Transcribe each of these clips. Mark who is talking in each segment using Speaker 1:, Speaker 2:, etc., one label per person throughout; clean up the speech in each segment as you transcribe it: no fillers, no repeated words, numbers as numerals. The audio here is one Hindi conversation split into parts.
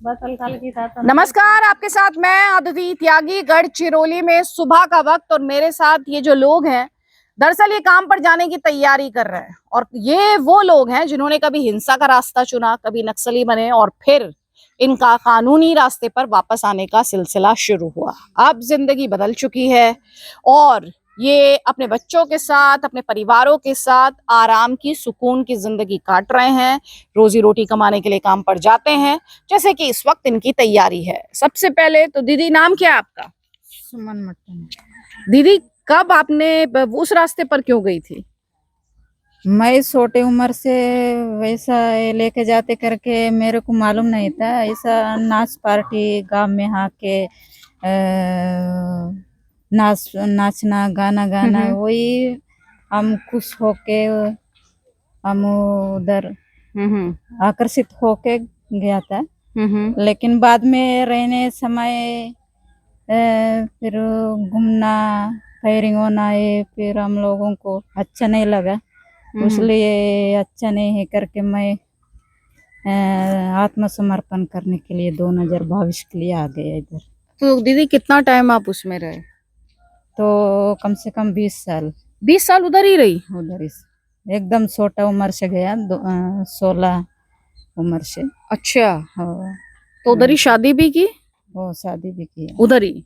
Speaker 1: नमस्कार, आपके साथ मैं अदिति त्यागी। गढ़चिरौली में सुबह का वक्त और मेरे साथ ये जो लोग हैं, दरअसल ये काम पर जाने की तैयारी कर रहे हैं। और ये वो लोग हैं जिन्होंने कभी हिंसा का रास्ता चुना, कभी नक्सली बने और फिर इनका कानूनी रास्ते पर वापस आने का सिलसिला शुरू हुआ। अब जिंदगी बदल चुकी है और ये अपने बच्चों के साथ, अपने परिवारों के साथ आराम की, सुकून की जिंदगी काट रहे हैं। रोजी रोटी कमाने के लिए काम पर जाते हैं, जैसे कि इस वक्त इनकी तैयारी है। सबसे पहले तो दीदी, नाम क्या है आपका?
Speaker 2: सुमन मटन।
Speaker 1: दीदी, कब आपने उस रास्ते पर क्यों गई थी?
Speaker 2: मैं छोटे उम्र से वैसा लेके जाते करके मेरे को मालूम नहीं था। ऐसा नाच पार्टी गांव में आके नाचना गाना गाना, वही हम खुश होके हम उधर आकर्षित होके गया था। लेकिन बाद में रहने समय फिर घूमना, फायरिंग होना, ये फिर हम लोगों को अच्छा नहीं लगा। इसलिए अच्छा नहीं है करके मैं आत्मसमर्पण करने के लिए 2022 के लिए आ गया इधर।
Speaker 1: तो दीदी, कितना टाइम आप उसमें रहे?
Speaker 2: तो कम से कम 20 साल।
Speaker 1: 20 साल उधर ही रही?
Speaker 2: उधर एकदम छोटा उम्र से गया, 16 उम्र से।
Speaker 1: अच्छा।
Speaker 2: हाँ।
Speaker 1: तो उधर ही शादी भी की?
Speaker 2: वो शादी भी किया
Speaker 1: उधर ही?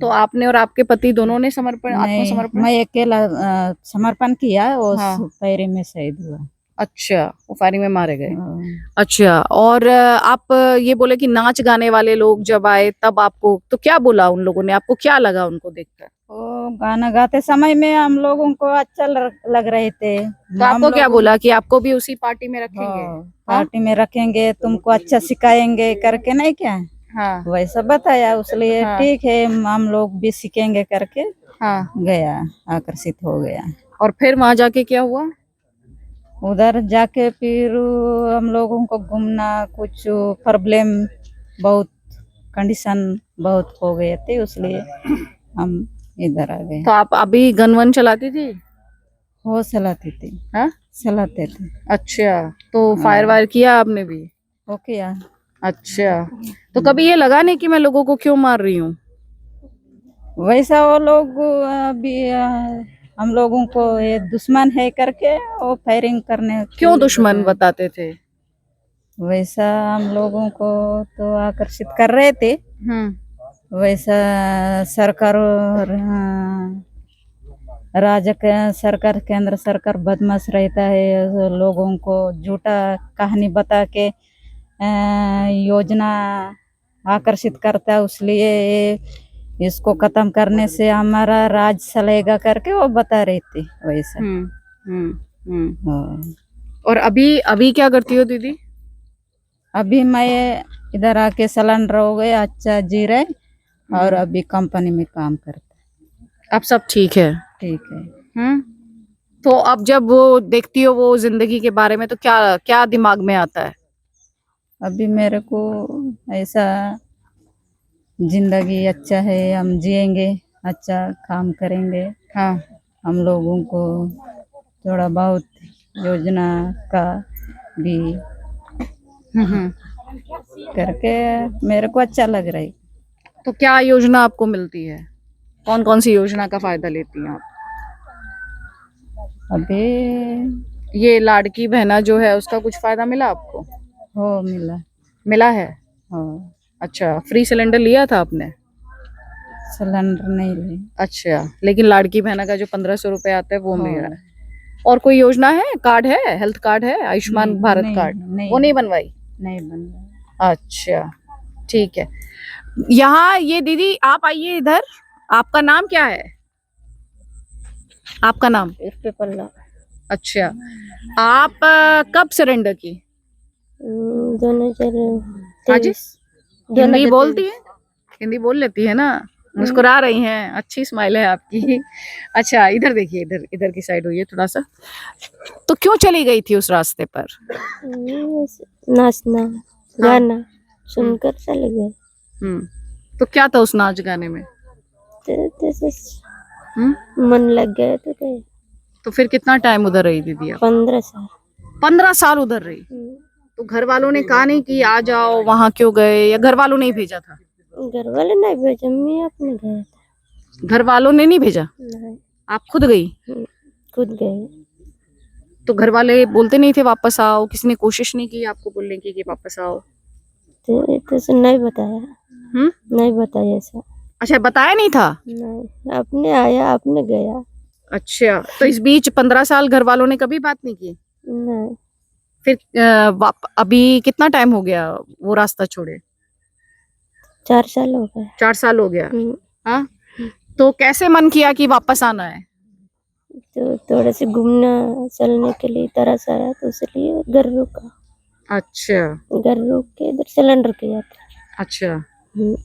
Speaker 1: तो आपने और आपके पति दोनों ने आत्मसमर्पण?
Speaker 2: मैं अकेला समर्पण किया, वो
Speaker 1: हाँ।
Speaker 2: फायरिंग में शहीद हुआ।
Speaker 1: अच्छा, वो फायरिंग में मारे गए।
Speaker 2: हाँ।
Speaker 1: अच्छा, और आप ये बोले कि नाच गाने वाले लोग जब आए तब आपको तो क्या बोला उन लोगों ने? आपको क्या लगा उनको देखकर?
Speaker 2: वो गाना गाते समय में हम लोगों को अच्छा लग रहे थे।
Speaker 1: तो आपको क्या बोला कि आपको भी उसी पार्टी में रखेंगे?
Speaker 2: पार्टी में रखेंगे, तुमको अच्छा सिखाएंगे करके, नहीं क्या?
Speaker 1: हाँ।
Speaker 2: वैसा बताया, उसलिए ठीक है हम लोग भी सीखेंगे करके गया, आकर्षित हो गया।
Speaker 1: और फिर वहां जाके क्या हुआ?
Speaker 2: उधर जाके फिर हम लोगों को घूमना, कुछ प्रॉब्लम, बहुत कंडीशन बहुत हो गए थे, इसलिए हम इधर आ गए।
Speaker 1: तो आप अभी गन वन चलाती थी?
Speaker 2: हो चलाती थी।
Speaker 1: हाँ,
Speaker 2: चलाते थे।
Speaker 1: अच्छा, तो फायर वायर किया आपने भी?
Speaker 2: हो किया।
Speaker 1: अच्छा, तो कभी ये लगा नहीं कि मैं लोगों को क्यों मार रही हूँ?
Speaker 2: वैसा वो लोग अभी हम लोगों को ये दुश्मन है करके वो फायरिंग करने।
Speaker 1: क्यों दुश्मन बताते थे?
Speaker 2: वैसा हम लोगों को तो आकर्षित कर रहे थे। वैसा सरकार और सरकार, केंद्र सरकार बदमाश रहता है, लोगों को झूठा कहानी बता के योजना आकर्षित करता है, इसलिए इसको खत्म करने से हमारा राज चलेगा करके वो बता रही थी वैसा।
Speaker 1: और अभी क्या करती हो दीदी?
Speaker 2: अभी मैं इधर आके सिलेंडर हो गए, अच्छा जी रहे, और अभी कंपनी में काम करता।
Speaker 1: अब सब ठीक है?
Speaker 2: ठीक है।
Speaker 1: तो अब जब वो देखती हो वो जिंदगी के बारे में, तो क्या क्या दिमाग में आता है?
Speaker 2: अभी मेरे को ऐसा जिंदगी अच्छा है, हम जिएंगे, अच्छा काम करेंगे।
Speaker 1: हाँ।
Speaker 2: हम लोगों को थोड़ा बहुत योजना का भी करके मेरे को अच्छा लग रहा है।
Speaker 1: तो क्या योजना आपको मिलती है? कौन कौन सी योजना का फायदा लेती हैं आप?
Speaker 2: अभी
Speaker 1: ये लाड़की बहना जो है, उसका कुछ फायदा मिला आपको?
Speaker 2: हो
Speaker 1: मिला है?
Speaker 2: हाँ।
Speaker 1: अच्छा, फ्री सिलेंडर लिया था आपने?
Speaker 2: सिलेंडर नहीं लिया।
Speaker 1: अच्छा, लेकिन लाड़की बहना का जो 1500 रुपए आता है वो मिल रहा है। और कोई योजना है? कार्ड है? हेल्थ कार्ड है? आयुष्मान भारत कार्ड? वो नहीं बनवाई?
Speaker 2: नहीं बनवाई।
Speaker 1: अच्छा, ठीक है। यहाँ ये दीदी, आप आइए इधर। आपका नाम क्या है? आपका नाम?
Speaker 3: पल्ला।
Speaker 1: अच्छा, आप कब सरेंडर की?
Speaker 3: 2023।
Speaker 1: हिंदी बोलती है? हिंदी बोल लेती है ना? मुस्कुरा रही हैं, अच्छी स्माइल है आपकी। अच्छा, इधर देखिए, इधर इधर की साइड हुई है थोड़ा सा। तो क्यों चली गई थी उस रास्ते पर?
Speaker 3: नाचना गाना सुनकर चले गए।
Speaker 1: तो क्या था उस नाच गाने में?
Speaker 3: मन लग गया तो गए।
Speaker 1: तो फिर कितना टाइम उधर रही दीदी आप?
Speaker 3: 15 साल।
Speaker 1: 15 साल उधर रही? तो घर वालों ने कहा नहीं कि आ जाओ, वहां क्यों गए, या घर वालों ने ही भेजा था?
Speaker 3: घर वाले नहीं भेजा, मैं अपने गया था।
Speaker 1: घर वालों ने नहीं भेजा,
Speaker 3: नहीं,
Speaker 1: आप खुद गई?
Speaker 3: खुद गए।
Speaker 1: तो घर वाले बोलते नहीं थे वापस आओ? किसी ने कोशिश नहीं की आपको बोलने की कि वापस आओ?
Speaker 3: तो से नहीं बताया, नहीं बताया ऐसा।
Speaker 1: अच्छा, बताया नहीं था?
Speaker 3: नहीं, अपने आया अपने गया।
Speaker 1: अच्छा, तो इस बीच 15 साल घर वालों ने कभी बात नहीं की?
Speaker 3: नहीं,
Speaker 1: फिर अभी कितना टाइम हो गया वो रास्ता छोड़े?
Speaker 3: 4 साल हो गए।
Speaker 1: 4 साल हो गया।
Speaker 3: हम्म,
Speaker 1: हाँ, तो कैसे मन किया कि वापस आना है?
Speaker 3: तो थोड़े से घूमना चलने के लिए तरस आया, तो इसलिए घर रुका।
Speaker 1: अच्छा
Speaker 3: घर रुक के इधर सिलेंडर किया था।
Speaker 1: अच्छा,
Speaker 3: हम्म,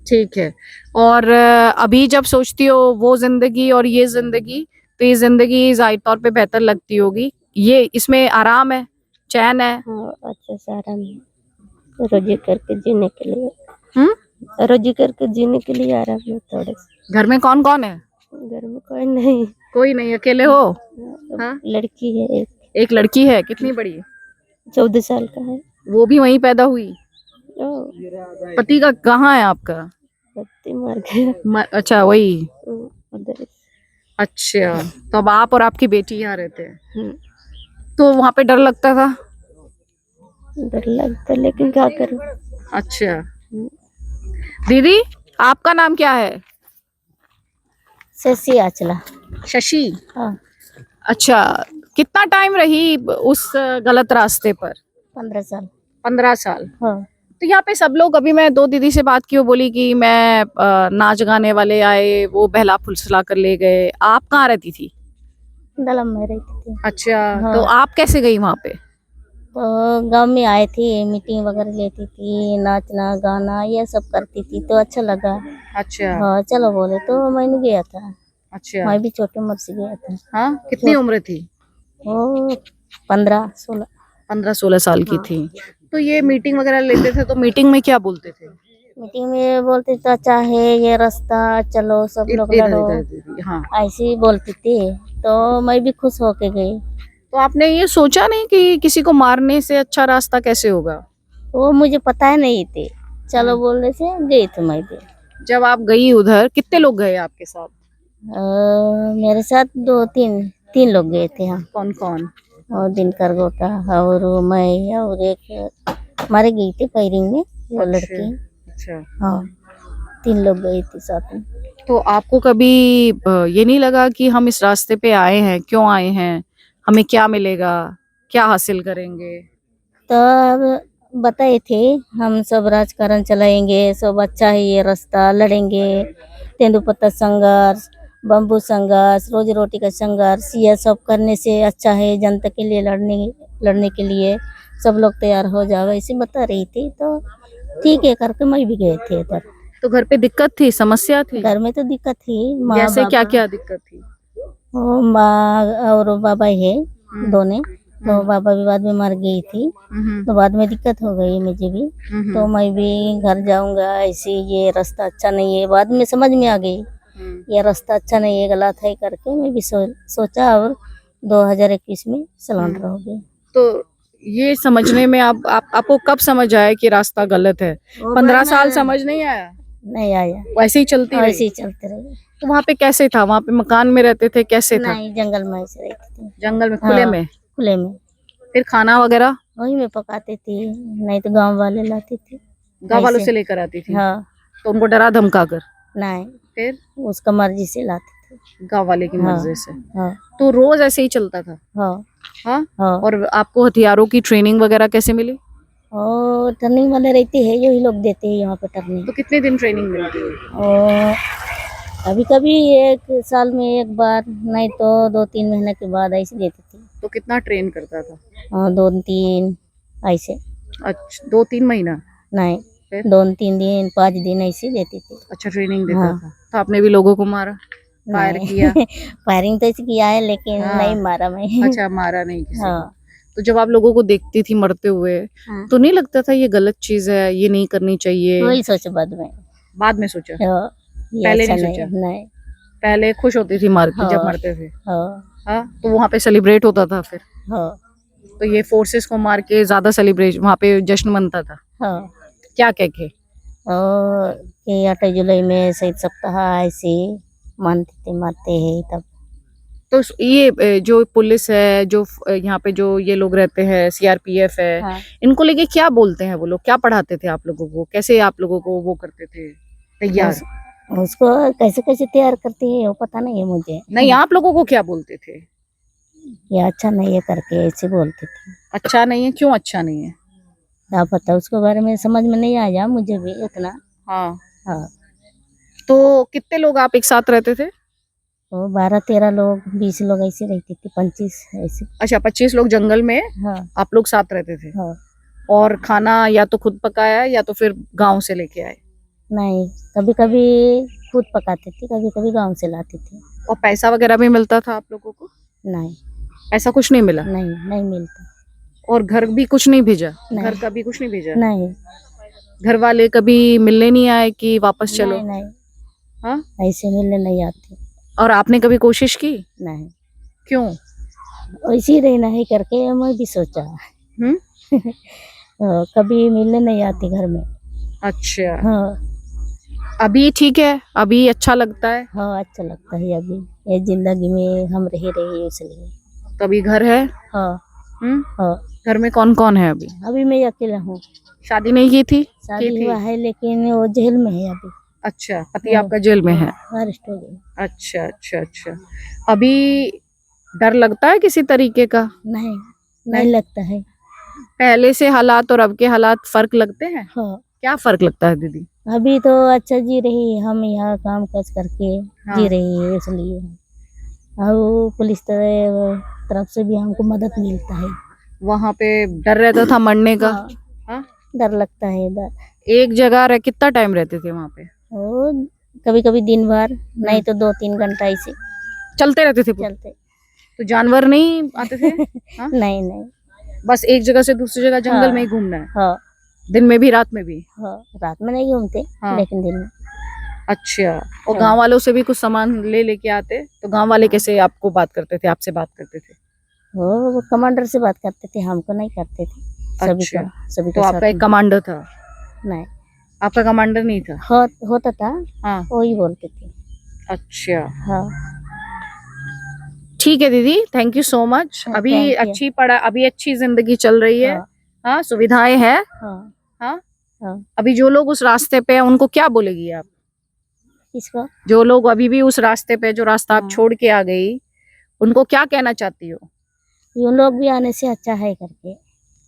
Speaker 1: ठीक है। और अभी जब सोचती हो वो जिंदगी और ये जिंदगी, तो ये जिंदगी जाहिर तौर पे बेहतर लगती होगी। ये इसमें आराम है, चैन है।
Speaker 3: हाँ, अच्छा सारा में रोजी करके जीने के लिए।
Speaker 1: हम्म।
Speaker 3: रोजी करके जीने के लिए आराम है थोड़े से।
Speaker 1: घर में कौन कौन है?
Speaker 3: घर में कोई नहीं।
Speaker 1: कोई नहीं, अकेले हो? हाँ?
Speaker 3: लड़की है एक,
Speaker 1: एक लड़की है, कितनी बड़ी है?
Speaker 3: 14 साल का है।
Speaker 1: वो भी वहीं पैदा हुई?
Speaker 3: ओ,
Speaker 1: पति का कहाँ है आपका?
Speaker 3: पति मर गया।
Speaker 1: अच्छा, वही।
Speaker 3: उधर।
Speaker 1: अच्छा, तो अब आप और आपकी बेटी यहाँ रहते हैं,
Speaker 3: हम्म,
Speaker 1: तो वहां पे डर लगता था?
Speaker 3: डर लगता, लेकिन क्या करूं।
Speaker 1: अच्छा, दीदी आपका नाम क्या है?
Speaker 3: शशि आचला।
Speaker 1: शशि।
Speaker 3: हाँ,
Speaker 1: अच्छा, कितना टाइम रही उस गलत रास्ते पर?
Speaker 3: 15 साल।
Speaker 1: 15 साल।
Speaker 3: हाँ,
Speaker 1: तो यहाँ पे सब लोग, अभी मैं 2 दीदी से बात की, वो बोली कि मैं नाच गाने वाले आए, वो बहला फुसला कर ले गए। आप कहाँ रहती थी?
Speaker 3: दलम में रहती थी।
Speaker 1: अच्छा,
Speaker 3: हाँ।
Speaker 1: तो आप कैसे गई वहां पे?
Speaker 3: तो गांव में आए थे, मीटिंग वगैरह लेती थी, नाचना गाना ये सब करती थी, तो अच्छा लगा।
Speaker 1: अच्छा
Speaker 3: हाँ, चलो बोले तो मैंने गया था।
Speaker 1: अच्छा।
Speaker 3: मैं भी छोटे उम्र से गया था।
Speaker 1: हाँ, कितनी उम्र थी?
Speaker 3: वो 15-16।
Speaker 1: 15-16 साल की
Speaker 3: हाँ।
Speaker 1: थी। तो ये मीटिंग वगैरह लेते थे, तो मीटिंग में क्या बोलते थे?
Speaker 3: मीटिंग में बोलते तो अच्छा है ये रास्ता, चलो सब लोग
Speaker 1: इधर
Speaker 3: लड़ो,
Speaker 1: इधर, हाँ।
Speaker 3: ऐसे ही बोलती थी। तो मैं भी खुश होके गई।
Speaker 1: तो आपने ये सोचा नहीं कि किसी को मारने से अच्छा रास्ता कैसे होगा?
Speaker 3: वो मुझे पता ही नहीं थी, चलो बोलने से गई थी मैं भी।
Speaker 1: जब आप गई उधर, कितने लोग गए आपके साथ?
Speaker 3: मेरे साथ 2-3 लोग गए थे हम।
Speaker 1: कौन कौन?
Speaker 3: और दिनकर गोटा और मैं और एक मारे गई थी फायरिंग में वो लड़की।
Speaker 1: अच्छा,
Speaker 3: हाँ, 3 लोग गए थे साथ में।
Speaker 1: तो आपको कभी ये नहीं लगा कि हम इस रास्ते पे आए हैं, क्यों आए हैं, हमें क्या मिलेगा, क्या हासिल करेंगे?
Speaker 3: तब बताए थे हम सब राजकारण चलाएंगे, सब अच्छा है ये रास्ता, लड़ेंगे तेंदुपत्ता संघर्ष, बम्बू संघर्ष, रोजी रोटी का संघर्ष, ये सब करने से अच्छा है जनता के लिए लड़ने के लिए सब लोग तैयार हो जाओ, ऐसे बता रही थी। तो ठीक है करके मैं भी गए थे इधर।
Speaker 1: तो घर पे दिक्कत थी, समस्या थी?
Speaker 3: घर में तो दिक्कत थी, माँ
Speaker 1: जैसे क्या
Speaker 3: बाबा।
Speaker 1: क्या दिक्कत थी?
Speaker 3: वो माँ और बाबा है दोनों, तो बाबा भी बाद में मर गई थी, तो बाद में दिक्कत हो गई मुझे भी। तो मैं भी घर जाऊंगा, ऐसे ये रास्ता अच्छा नहीं है, बाद में समझ में आ गई ये रास्ता अच्छा नहीं है, गलत है करके मैं भी सोचा और 2021 में सिलेंडर हो गई।
Speaker 1: तो ये समझने में आपको कब समझ आया कि रास्ता गलत है? 15 साल समझ नहीं आया?
Speaker 3: नहीं आया,
Speaker 1: वैसे ही चलती
Speaker 3: ऐसे
Speaker 1: रही?
Speaker 3: ही चलते रहे।
Speaker 1: तो वहाँ पे कैसे था? वहाँ पे मकान में रहते थे, कैसे था?
Speaker 3: नहीं, जंगल में ऐसे रहती थी।
Speaker 1: जंगल में, खुले
Speaker 3: हाँ,
Speaker 1: में?
Speaker 3: खुले में
Speaker 1: फिर खाना वगैरह
Speaker 3: वही में पकाती थी, नहीं तो गांव वाले लाते थे।
Speaker 1: गाँव वालों
Speaker 3: ऐसे।
Speaker 1: से लेकर आती थी?
Speaker 3: हाँ,
Speaker 1: तो उनको डरा धमका कर?
Speaker 3: नहीं,
Speaker 1: फिर
Speaker 3: उसका मर्जी से लाते थे।
Speaker 1: गाँव वाले की
Speaker 3: हाँ,
Speaker 1: मर्जी से?
Speaker 3: हाँ,
Speaker 1: तो रोज ऐसे ही चलता था?
Speaker 3: हाँ,
Speaker 1: हाँ।
Speaker 3: हाँ।
Speaker 1: और आपको हथियारों की ट्रेनिंग वगैरह कैसे मिली?
Speaker 3: और टर्निंग वाले रहते हैं, यही लोग देते हैं यहाँ पे टर्निंग।
Speaker 1: तो कितने दिन ट्रेनिंग मिलती है?
Speaker 3: और कभी कभी 1 साल में 1 बार, नहीं तो 2-3 महीने के बाद ऐसे देती थी।
Speaker 1: तो कितना ट्रेन करता था?
Speaker 3: 2-3 ऐसे।
Speaker 1: अच्छा, 2-3 महीना?
Speaker 3: नहीं,
Speaker 1: फिर?
Speaker 3: 2-3 दिन 5 दिन ऐसे देती थी।
Speaker 1: अच्छा, ट्रेनिंग देता
Speaker 3: हाँ।
Speaker 1: था। तो आपने भी लोगों को मारा, फायर किया?
Speaker 3: फायरिंग तो ऐसे किया है, लेकिन
Speaker 1: हाँ।
Speaker 3: नहीं मारा मैं।
Speaker 1: अच्छा, मारा नहीं किसी को।
Speaker 3: हाँ,
Speaker 1: तो जब आप लोगों को देखती थी मरते हुए,
Speaker 3: हाँ।
Speaker 1: तो नहीं लगता था ये गलत चीज है, ये नहीं करनी चाहिए?
Speaker 3: वही सोचा बाद में।
Speaker 1: बाद में सोचा?
Speaker 3: हाँ, ये
Speaker 1: पहले
Speaker 3: अच्छा
Speaker 1: नहीं सोचा?
Speaker 3: नहीं।
Speaker 1: पहले खुश होती थी मार के जब
Speaker 3: हाँ।
Speaker 1: मरते थे?
Speaker 3: हाँ,
Speaker 1: हाँ, तो वहां पे सेलिब्रेट होता था फिर?
Speaker 3: हाँ,
Speaker 1: तो ये फोर्सेस को मार के ज्यादा सेलिब्रेशन वहाँ पे जश्न मनता था,
Speaker 3: हाँ
Speaker 1: क्या कह के?
Speaker 3: और ये 8 जुलाई में शहीद सप्ताह ऐसे मानते हैं तब।
Speaker 1: तो ये जो पुलिस है, जो यहाँ पे जो ये लोग रहते हैं, सीआरपीएफ है,
Speaker 3: हाँ।
Speaker 1: इनको लेके क्या बोलते हैं वो लोग? क्या पढ़ाते थे आप लोगों को? कैसे आप लोगों को वो करते थे तैयार?
Speaker 3: उसको कैसे कैसे तैयार करती है वो पता नहीं है मुझे।
Speaker 1: नहीं, आप लोगों को क्या बोलते थे?
Speaker 3: ये अच्छा नहीं है करके ऐसे बोलते थे।
Speaker 1: अच्छा नहीं है? क्यों अच्छा नहीं है?
Speaker 3: क्या पता, उसके बारे में समझ में नहीं आया मुझे भी उतना।
Speaker 1: हाँ,
Speaker 3: हाँ
Speaker 1: तो कितने लोग आप एक साथ रहते थे?
Speaker 3: वो 12-13 लोग 20 लोग ऐसे रहते थे, 25 ऐसे।
Speaker 1: अच्छा, 25 लोग जंगल में
Speaker 3: हाँ
Speaker 1: आप लोग साथ रहते थे।
Speaker 3: हाँ।
Speaker 1: और खाना या तो खुद पकाया या तो फिर गांव से लेके आए?
Speaker 3: नहीं, कभी कभी खुद पकाते थे, कभी कभी गांव से लाते थे।
Speaker 1: और पैसा वगैरह भी मिलता था आप लोगों को?
Speaker 3: नहीं
Speaker 1: ऐसा कुछ नहीं मिला?
Speaker 3: नहीं नहीं मिलता।
Speaker 1: और घर भी कुछ नहीं भेजा?
Speaker 3: नहीं।
Speaker 1: घर का भी कुछ नहीं भेजा?
Speaker 3: नहीं
Speaker 1: घर वाले कभी मिलने नहीं आए कि वापस चलो?
Speaker 3: नहीं नहीं,
Speaker 1: हाँ?
Speaker 3: ऐसे मिलने नहीं आते।
Speaker 1: और आपने कभी कोशिश की?
Speaker 3: नहीं,
Speaker 1: क्यों?
Speaker 3: ऐसे ही रहना है करके मैं भी सोचा।
Speaker 1: हम्म।
Speaker 3: कभी मिलने नहीं आती घर में।
Speaker 1: अच्छा,
Speaker 3: हाँ
Speaker 1: अभी ठीक है? अभी अच्छा लगता है?
Speaker 3: हाँ, अच्छा लगता है अभी ये जिंदगी में हम रह रहे हैं इसलिए।
Speaker 1: तो अभी घर है?
Speaker 3: हाँ
Speaker 1: हम्म।
Speaker 3: हाँ।
Speaker 1: घर में कौन कौन है अभी?
Speaker 3: अभी मैं अकेला हूँ।
Speaker 1: शादी नहीं की थी?
Speaker 3: शादी
Speaker 1: की थी?
Speaker 3: हुआ है लेकिन वो जेल में है अभी।
Speaker 1: अच्छा, पति आपका जेल में है?
Speaker 3: अरेस्ट हो गया।
Speaker 1: अच्छा अच्छा अच्छा। अभी डर लगता है किसी तरीके का?
Speaker 3: नहीं नहीं लगता है।
Speaker 1: पहले से हालात और अब के हालात फर्क लगते हैं?
Speaker 3: हाँ
Speaker 1: क्या फर्क लगता है दीदी?
Speaker 3: अभी तो अच्छा जी रही, हम यहाँ काम काज करके
Speaker 1: हाँ।
Speaker 3: जी रही है इसलिए। और पुलिस तरफ से भी हमको मदद मिलता है।
Speaker 1: वहां पे डर रहता था मरने का?
Speaker 3: हाँ,
Speaker 1: हाँ?
Speaker 3: डर लगता है डर।
Speaker 1: एक जगह रह कितना टाइम रहते थे वहां पे?
Speaker 3: और कभी कभी दिन भर, नहीं तो 2-3 घंटा ऐसे
Speaker 1: चलते रहते थे पूरे?
Speaker 3: चलते।
Speaker 1: तो जानवर नहीं आते थे? हाँ?
Speaker 3: नहीं नहीं।
Speaker 1: बस एक जगह से दूसरी जगह जंगल
Speaker 3: हाँ।
Speaker 1: में ही घूमना है?
Speaker 3: हाँ
Speaker 1: दिन में भी रात में भी?
Speaker 3: हाँ, रात में नहीं घूमते
Speaker 1: हाँ।
Speaker 3: लेकिन दिन में।
Speaker 1: अच्छा। और
Speaker 3: हाँ।
Speaker 1: गांव वालों से भी कुछ सामान लेके आते? तो गांव वाले कैसे आपको बात करते थे, आपसे बात करते थे?
Speaker 3: वो कमांडर से बात करते थे, हमको नहीं करते थे। सभी
Speaker 1: अच्छा।
Speaker 3: का सभी
Speaker 1: तो
Speaker 3: का
Speaker 1: आपका एक कमांडर था?
Speaker 3: नहीं
Speaker 1: आपका कमांडर नहीं था?
Speaker 3: होता था,
Speaker 1: हाँ।
Speaker 3: वही बोलते थे।
Speaker 1: अच्छा,
Speaker 3: हाँ
Speaker 1: ठीक है दीदी, थैंक यू सो मच।
Speaker 3: हाँ,
Speaker 1: अभी
Speaker 3: thank you।
Speaker 1: अभी अच्छी जिंदगी चल रही है।
Speaker 3: हाँ
Speaker 1: हाँ, सुविधाएं हैं।
Speaker 3: हाँ
Speaker 1: हाँ।
Speaker 3: हाँ।
Speaker 1: अभी जो लोग उस रास्ते पे हैं उनको क्या बोलेगी आप?
Speaker 3: किसको?
Speaker 1: जो लोग अभी भी उस रास्ते पे, जो रास्ता आप
Speaker 3: हाँ।
Speaker 1: छोड़ के आ गई, उनको क्या कहना चाहती हो?
Speaker 3: ये लोग भी आने से अच्छा है करके।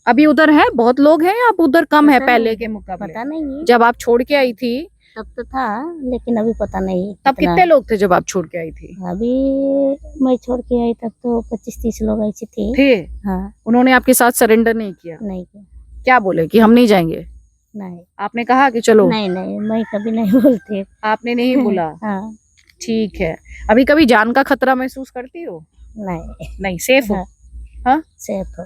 Speaker 1: अभी उधर है, बहुत लोग हैं, अब उधर कम है
Speaker 3: पता
Speaker 1: पहले
Speaker 3: नहीं,
Speaker 1: के मुकाबले?
Speaker 3: पता नहीं।
Speaker 1: जब आप छोड़ के आई थी
Speaker 3: तब तो था लेकिन अभी पता नहीं
Speaker 1: तब
Speaker 3: कितना।
Speaker 1: कितने लोग थे जब आप छोड़ के आई थी?
Speaker 3: अभी मैं छोड़ के आई तब तो 25-30 लोग ऐसे थे।
Speaker 1: थे?
Speaker 3: हाँ।
Speaker 1: उन्होंने आपके साथ सरेंडर नहीं किया?
Speaker 3: नहीं किया।
Speaker 1: क्या बोले कि हम नहीं जाएंगे?
Speaker 3: नहीं
Speaker 1: आपने कहा कि चलो?
Speaker 3: नहीं नहीं, मैं कभी नहीं बोलती।
Speaker 1: आपने नहीं बोला?
Speaker 3: हाँ
Speaker 1: ठीक है। अभी कभी जान का खतरा महसूस करती हो?
Speaker 3: नहीं।
Speaker 1: नहीं, सेफ हो?
Speaker 3: हाँ।
Speaker 1: हाँ?
Speaker 3: सेफ हो।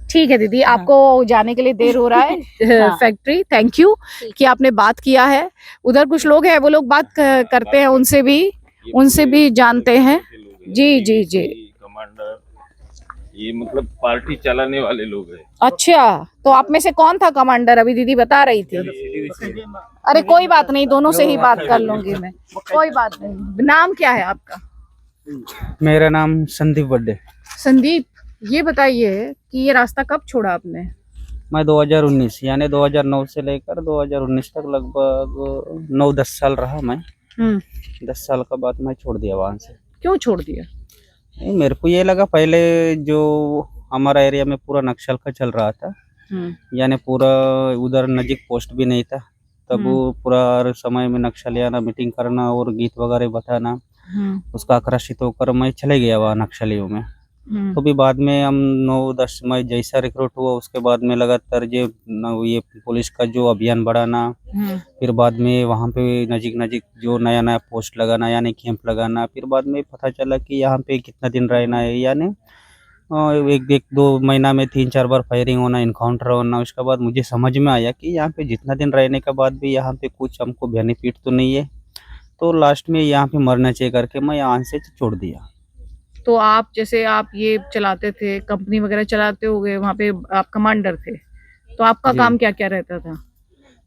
Speaker 1: ठीक है दीदी, आपको जाने के लिए देर हो रहा है
Speaker 3: हाँ।
Speaker 1: फैक्ट्री। थैंक यू कि आपने बात किया है। उधर कुछ लोग हैं, वो लोग बात करते हैं, उनसे भी जानते हैं। जी जी जी।
Speaker 4: कमांडर, ये मतलब पार्टी चलाने वाले लोग हैं।
Speaker 1: अच्छा, तो आप में से कौन था कमांडर? अभी दीदी बता रही थी। अरे कोई बात नहीं, दोनों से ही बात कर लूंगी मैं, कोई बात नहीं। नाम क्या है आपका?
Speaker 5: मेरा नाम संदीप बड्डे।
Speaker 1: संदीप, ये बताइए कि ये रास्ता कब छोड़ा आपने?
Speaker 5: मैं 2019 यानी 2009 से लेकर 2019 तक लगभग 9-10 साल रहा मैं। 10 साल का बाद मैं छोड़ दिया वहाँ से।
Speaker 1: क्यों छोड़ दिया?
Speaker 5: नहीं, मेरे को ये लगा, पहले जो हमारा एरिया में पूरा नक्सल का चल रहा था, यानी पूरा उधर नजीक पोस्ट भी नहीं था, तब वो पूरा हर समय में नक्सल आना, मीटिंग करना और गीत वगैरह बताना, उसका आकर्षित होकर मैं चले गया वहाँ नक्सलियों में। तो भी बाद में हम 9-10 में जैसा रिक्रूट हुआ, उसके बाद में लगातार ये पुलिस का जो अभियान बढ़ाना, फिर बाद में वहाँ पे नजीक जो नया नया पोस्ट लगाना यानी कैंप लगाना, फिर बाद में पता चला कि यहाँ पे कितना दिन रहना है, यानी 1-2 महीना में 3-4 बार फायरिंग होना, इनकाउंटर होना। उसके बाद मुझे समझ में आया कि यहाँ पे जितना दिन रहने के बाद भी यहाँ पे कुछ हमको बेनिफिट तो नहीं है, तो लास्ट में यहाँ पे मरना चाहिए करके मैं यहाँ से छोड़ दिया।
Speaker 1: तो आप जैसे आप ये चलाते थे, कंपनी वगैरह चलाते होगे, वहाँ पे आप कमांडर थे, तो आपका
Speaker 5: जी।
Speaker 1: काम क्या क्या रहता था?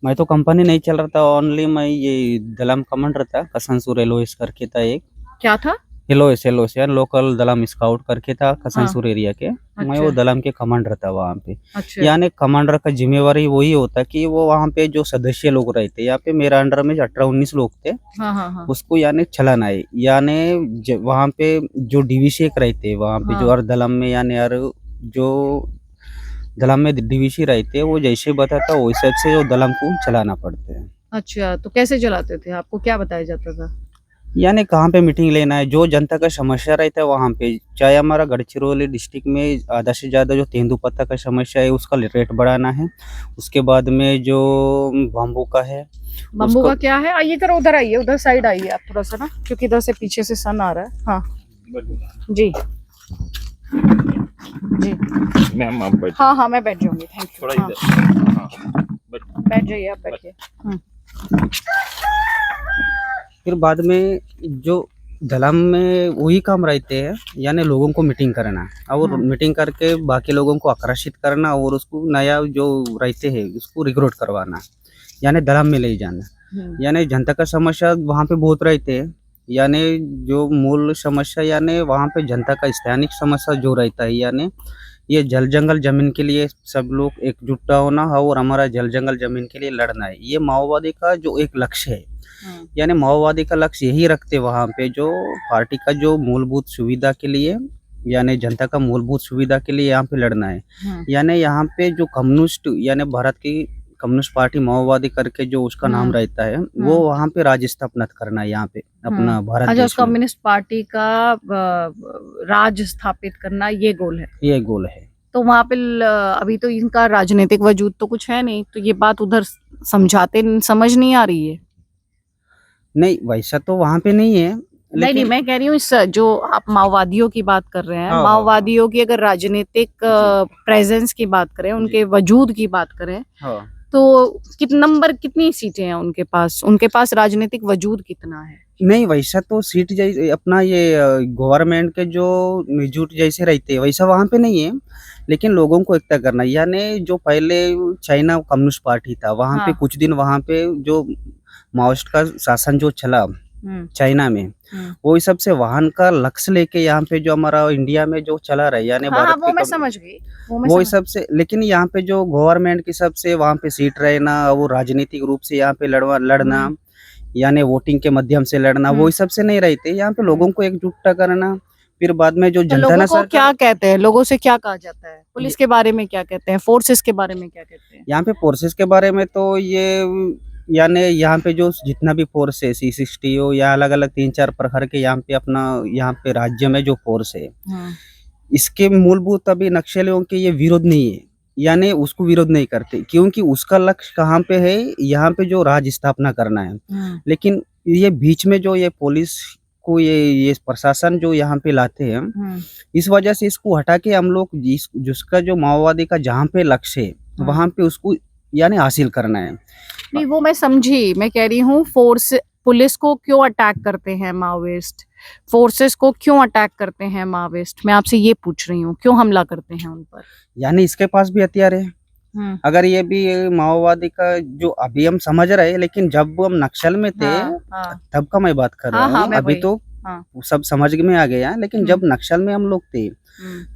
Speaker 5: मैं तो कंपनी नहीं चल रहा था, ओनली मैं ये दलम कमांडर था। कसनसुर एलओएस करके था एक,
Speaker 1: क्या था?
Speaker 5: एलओएस यार लोकल दलम स्काउट करके था
Speaker 1: हाँ।
Speaker 5: कसनसुर एरिया के। मैं
Speaker 1: अच्छा।
Speaker 5: वो दलम के कमांडर था वहाँ पे।
Speaker 1: अच्छा।
Speaker 5: यानी कमांडर का जिम्मेवारी वही होता कि वो वहाँ पे जो सदस्य लोग रहते, यहाँ पे मेरा अंडर में 18-19 लोग थे,
Speaker 1: हाँ हाँ हाँ
Speaker 5: उसको यानी चलाना है। यानी वहाँ पे जो डीवीसी एक रहते वहाँ पे जो
Speaker 1: हाँ।
Speaker 5: हर दलम में यानी हर जो दलम में डीवीसी रहते हैं, वो जैसे बताता वैसे से जो दलम को चलाना पड़ते हैं।
Speaker 1: अच्छा, तो कैसे चलाते थे? आपको क्या बताया जाता था?
Speaker 5: यानी कहाँ पे मीटिंग लेना है, जो जनता का समस्या रहता है वहाँ पे, चाहे हमारा गढ़चिरौली डिस्ट्रिक्ट में आधा से ज़्यादा जो तेंदुपत्ता का समस्या है उसका रेट बढ़ाना है। उसके बाद में जो बाम्बू का है
Speaker 1: बम्बू
Speaker 5: उसका
Speaker 1: का क्या है? आइए जरा उधर आइए, उधर साइड आइए आप थोड़ा सा ना, क्योंकि इधर से पीछे से सन आ रहा है। हाँ जी जी।
Speaker 4: मैम आप बैठ
Speaker 1: हाँ हाँ मैं बैठ जाऊंगी, थैंक यू।
Speaker 4: थोड़ा
Speaker 1: हाँ,
Speaker 4: इधर। हाँ,
Speaker 1: बैठ जाइए, आप बैठिए।
Speaker 5: फिर बाद में जो दलम में वही काम रहते हैं, यानी लोगों को मीटिंग करना और मीटिंग करके बाकी लोगों को आकर्षित करना और उसको नया जो रहते हैं उसको रिक्रूट करवाना, यानी दलम में ले जाना। यानी जनता का समस्या वहाँ पे बहुत रहते हैं, यानी जो मूल समस्या यानी वहाँ पे जनता का स्थानिक समस्या जो रहता है, यानी ये जल जंगल जमीन के लिए सब लोग एकजुटता होना और हमारा जल जंगल जमीन के लिए लड़ना है, ये माओवादी का जो एक लक्ष्य है। यानी माओवादी का लक्ष्य यही रखते वहाँ पे जो पार्टी का जो मूलभूत सुविधा के लिए, यानी जनता का मूलभूत सुविधा के लिए यहाँ पे लड़ना है। यानी यहाँ पे जो कम्युनिस्ट यानी भारत की कम्युनिस्ट पार्टी माओवादी करके जो उसका नाम रहता है, वो वहाँ पे राज्य स्थापना करना है यहाँ पे अपना भारत
Speaker 1: अच्छा, उस
Speaker 5: देश में।
Speaker 1: कम्युनिस्ट पार्टी का राज स्थापित करना ये गोल है।
Speaker 5: ये गोल है।
Speaker 1: तो वहाँ पे अभी तो इनका राजनीतिक वजूद तो कुछ है नहीं, तो ये बात उधर समझाते समझ नहीं आ रही है।
Speaker 5: नहीं वैसा तो वहाँ पे नहीं है,
Speaker 1: नहीं नहीं, मैं कह रही हूँ इस जो आप माओवादियों की बात कर रहे हैं,
Speaker 5: हाँ,
Speaker 1: माओवादियों की अगर राजनीतिक प्रेजेंस की बात करें, उनके वजूद की बात करें,
Speaker 5: हाँ।
Speaker 1: तो कितनी सीटें हैं उनके पास राजनीतिक वजूद कितना है?
Speaker 5: नहीं वैसा तो सीट जैसे अपना ये गवर्नमेंट के जो मिजूट जैसे रहते हैं वैसा वहाँ पे नहीं है, लेकिन लोगों को एकता करना। यानी जो पहले चाइना कम्युनिस्ट पार्टी था वहाँ पे कुछ दिन वहाँ पे जो माओइस्ट का शासन जो चला चाइना में, वो सब से वाहन का लक्ष्य लेके यहाँ पे जो हमारा इंडिया में जो चला रहा है, यानी
Speaker 1: हाँ,
Speaker 5: भारत
Speaker 1: वो मैं
Speaker 5: के
Speaker 1: समझ गई,
Speaker 5: वो सब से, लेकिन यहाँ पे जो गवर्नमेंट की सबसे वहाँ पे सीट रहना, वो राजनीतिक रूप से यहाँ पे लड़ना, यानी वोटिंग के माध्यम से लड़ना, वो सब से नहीं रहते। यहाँ पे लोगों को एकजुटता करना। फिर बाद में जो
Speaker 1: तो
Speaker 5: जनता
Speaker 1: लोगों
Speaker 5: ना
Speaker 1: को क्या कहते हैं, लोगों से क्या कहा जाता है, पुलिस के बारे में क्या कहते हैं, फोर्सेस के बारे में क्या कहते हैं?
Speaker 5: यहाँ पे फोर्सेस के बारे में तो ये यानी यहाँ पे जो जितना भी फोर्स है C60 हो या अलग अलग 3-4 प्रकार के यहाँ पे अपना यहाँ पे राज्य में जो फोर्स है, इसके मूलभूत अभी नक्सलियों के ये विरोध नहीं है, यानी उसको विरोध नहीं करते, क्योंकि उसका लक्ष्य कहाँ पे है, यहाँ पे जो राज्य स्थापना करना है। लेकिन ये बीच में जो ये पुलिस को ये प्रशासन जो यहाँ पे लाते हैं, इस वजह से इसको हटा के हम लोग जिसका जो माओवादी का जहाँ पे लक्ष्य है वहाँ पे उसको यानी हासिल करना है।
Speaker 1: नहीं वो मैं समझी, मैं कह रही हूँ पुलिस को क्यों अटैक करते हैं माओइस्ट, फोर्सेस को क्यों अटैक करते हैं माओइस्ट, मैं आपसे ये पूछ रही हूँ, क्यों हमला करते हैं उन पर?
Speaker 5: यानी इसके पास भी हथियार है। अगर ये भी माओवादी का जो अभी हम समझ रहे हैं, लेकिन जब हम नक्सल में थे तब का मैं बात कर रहा हूँ, अभी तो सब समझ में आ गया, लेकिन जब नक्सल में हम लोग थे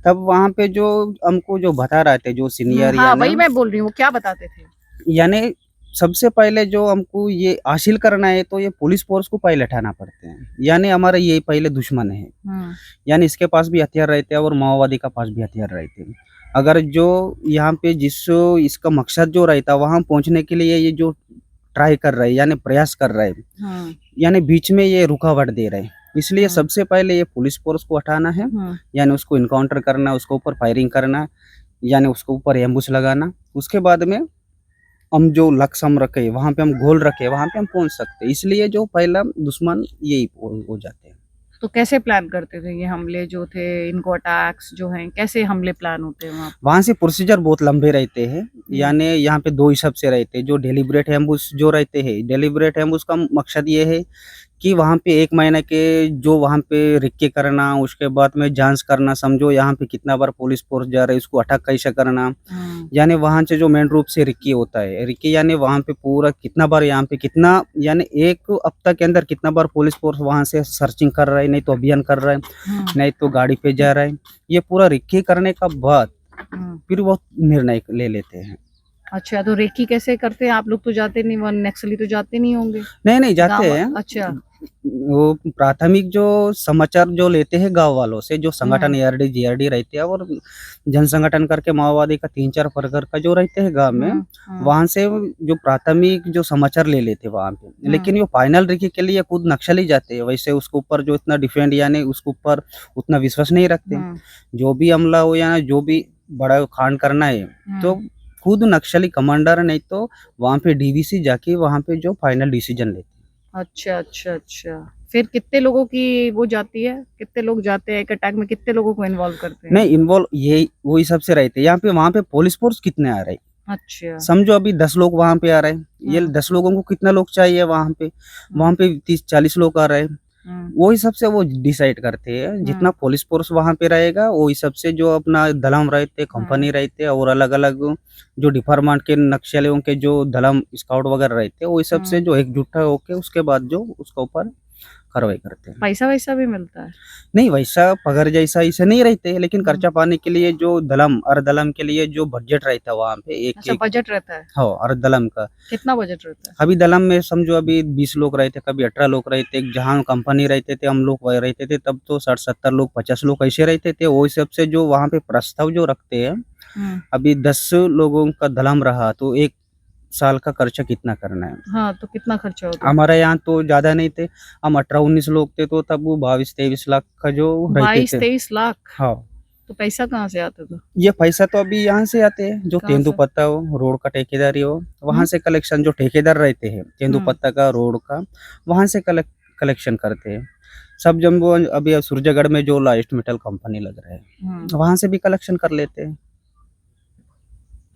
Speaker 5: तब वहाँ पे जो हमको जो बता रहे थे जो सीनियर,
Speaker 1: वही मैं बोल रही हूँ, क्या बताते थे?
Speaker 5: यानी सबसे पहले जो हमको ये हासिल करना है तो ये पुलिस फोर्स को पहले हटाना पड़ते हैं, यानी हमारा ये पहले दुश्मन है। यानी इसके पास भी हथियार रहते हैं और माओवादी का पास भी हथियार रहते हैं। अगर जो यहाँ पे इसका मकसद जो रहता वहां पहुंचने के लिए ये जो ट्राई कर रहे हैं यानी प्रयास कर रहे हैं, यानी बीच में ये रुकावट दे रहे हैं, इसलिए सबसे पहले ये पुलिस फोर्स को हटाना है, यानी उसको इनकाउंटर करना, उसके ऊपर फायरिंग करना, यानी उसके ऊपर एम्बुश लगाना। उसके बाद में हम जो लक्ष्य हम रखे वहां पे हम गोल रखे वहां पे हम पहुंच सकते हैं, इसलिए जो पहला दुश्मन यही हो जाते हैं।
Speaker 1: तो कैसे प्लान करते थे ये हमले जो थे, इनको अटैक्स जो हैं, कैसे हमले प्लान होते हैं
Speaker 5: वहाँ से प्रोसीजर बहुत लंबे रहते हैं, यानी यहाँ पे 2 हिसाब से रहते हैं। जो डेलिब्रेट एम्बुश जो रहते हैं, डेलिब्रेट एम्बुश का मकसद ये है कि वहाँ पे 1 महीने के जो वहाँ पे रिक्की करना, उसके बाद में जांच करना, समझो यहाँ पे कितना बार पुलिस फोर्स जा रहा है, उसको अटैक कैसे करना, यानी वहाँ से जो मेन रूप से रिक्की होता है, रिक्की यानी वहाँ पे पूरा कितना बार यहाँ पे कितना यानी एक हफ्ता के अंदर कितना बार पुलिस फोर्स वहाँ से सर्चिंग कर रहा है, नहीं तो अभियान कर रहा है, नहीं तो गाड़ी पे जा रहा है। ये पूरा रिक्की करने का बाद फिर वो निर्णय ले लेते हैं।
Speaker 1: अच्छा, तो रेकी कैसे करते हैं? आप लोग तो जाते नहीं, वन नक्सली तो जाते नहीं होंगे
Speaker 5: नहीं जाते
Speaker 1: गाँव-
Speaker 5: हैं।
Speaker 1: अच्छा।
Speaker 5: वो प्राथमिक जो समाचार जो लेते हैं गांव वालों से, जो संगठन ARD GRD रहते हैं और जन संगठन करके माओवादी का 3-4 प्रकार का जो रहते हैं गांव में, वहां से जो प्राथमिक जो समाचार ले लेते हैं वहां पे। लेकिन ये फाइनल रिक्की के लिए खुद नक्सली जाते हैं, वैसे उसके ऊपर जो इतना डिफेंड यानी उसके ऊपर उतना विश्वास नहीं रखते। जो भी हमला हो या जो भी बड़ा कांड करना है तो खुद नक्सली कमांडर नहीं तो वहां पे DVC जाके वहां पे जो फाइनल डिसीजन लेते हैं।
Speaker 1: अच्छा अच्छा अच्छा। फिर कितने लोगों की वो जाती है, कितने लोग जाते हैं एक अटैक में, कितने लोगों को इन्वॉल्व करते हैं?
Speaker 5: नहीं इन्वॉल्व ये वही सबसे रहते हैं यहाँ पे। वहां पे पुलिस फोर्स कितने आ रहे हैं,
Speaker 1: अच्छा।
Speaker 5: समझो अभी 10 लोग वहां पे आ रहे हैं, ये 10 लोगों को कितना लोग चाहिए वहां पे 30-40 लोग आ रहे हैं। वही सबसे वो डिसाइड करते हैं, जितना पुलिस फोर्स वहां पे रहेगा वही सबसे जो अपना दलम रहते, कंपनी रहते और अलग अलग जो डिपार्टमेंट के नक्सलियों के जो दलम स्काउट वगैरह रहते वही सबसे जो एकजुट होके उसके बाद जो उसके ऊपर कार्रवाई करते हैं।
Speaker 1: पैसा वैसा भी मिलता है?
Speaker 5: नहीं वैसा पगार जैसा इसे नहीं रहते, लेकिन खर्चा पाने के लिए जो दलम अर्धदलम के लिए जो बजट रहता है वहाँ पे
Speaker 1: अच्छा, बजट रहता है?
Speaker 5: हाँ अर्धदलम का
Speaker 1: कितना बजट रहता है?
Speaker 5: अभी दलम में समझो अभी 20 लोग रहते, कभी 18 लोग रहते, जहाँ कंपनी रहते थे हम लोग वही रहते थे तब तो 60-70 लोग 50 लोग ऐसे रहते थे। वही सबसे जो वहाँ पे प्रस्ताव जो रखते हैं, अभी 10 लोगों का दलम रहा तो 1 साल का खर्चा कितना करना है।
Speaker 1: हाँ, तो कितना खर्चा होता है?
Speaker 5: हमारे यहाँ तो ज्यादा नहीं थे, हम 18-19 लोग थे तो तब वो 22-23 लाख का जो रहते थे।
Speaker 1: 22-23 लाख?
Speaker 5: हाँ।
Speaker 1: तो पैसा कहाँ से आता था?
Speaker 5: ये पैसा तो अभी यहाँ से आते हैं, जो
Speaker 1: कहाँ
Speaker 5: तेंदुपत्ता हो, रोड का ठेकेदारी हो, वहां से कलेक्शन जो ठेकेदार रहते हैं तेंदुपत्ता का, रोड का, वहां से कलेक्शन करते हैं सब। जब वो अभी सूरजगढ़ में जो लाइस्ट मेटल कंपनी लग रहा है वहां से भी कलेक्शन कर लेते हैं।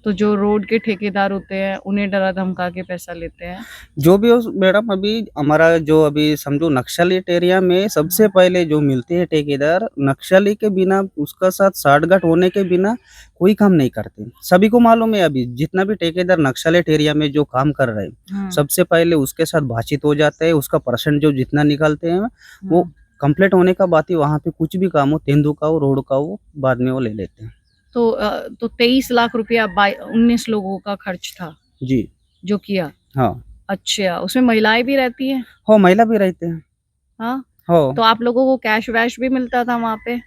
Speaker 1: तो जो रोड के ठेकेदार होते हैं उन्हें डरा धमका के पैसा लेते हैं?
Speaker 5: जो भी हो मैडम, अभी हमारा जो अभी समझो नक्सलिट एरिया में सबसे पहले जो मिलते हैं ठेकेदार, नक्सली के बिना उसका साथ साठगांठ होने के बिना कोई काम नहीं करते। सभी को मालूम है अभी जितना भी ठेकेदार नक्सलिट एरिया में जो काम कर रहे हैं सबसे पहले उसके साथ बातचीत हो जाता है, उसका परसेंट जो जितना निकालते हैं वो कंप्लीट होने का बात ही वहाँ पे कुछ भी काम हो, तेंदु का हो, रोड का हो, बाद में वो ले लेते हैं।
Speaker 1: तो 23 लाख रुपया 19 लोगों का खर्च था
Speaker 5: जी
Speaker 1: जो किया?
Speaker 5: हाँ।
Speaker 1: अच्छा, उसमें महिलाएं भी रहती हैं?
Speaker 5: हो महिला भी रहते हैं।
Speaker 1: हाँ।
Speaker 5: हो
Speaker 1: तो आप लोगों को कैश वैश भी मिलता था वहाँ पे?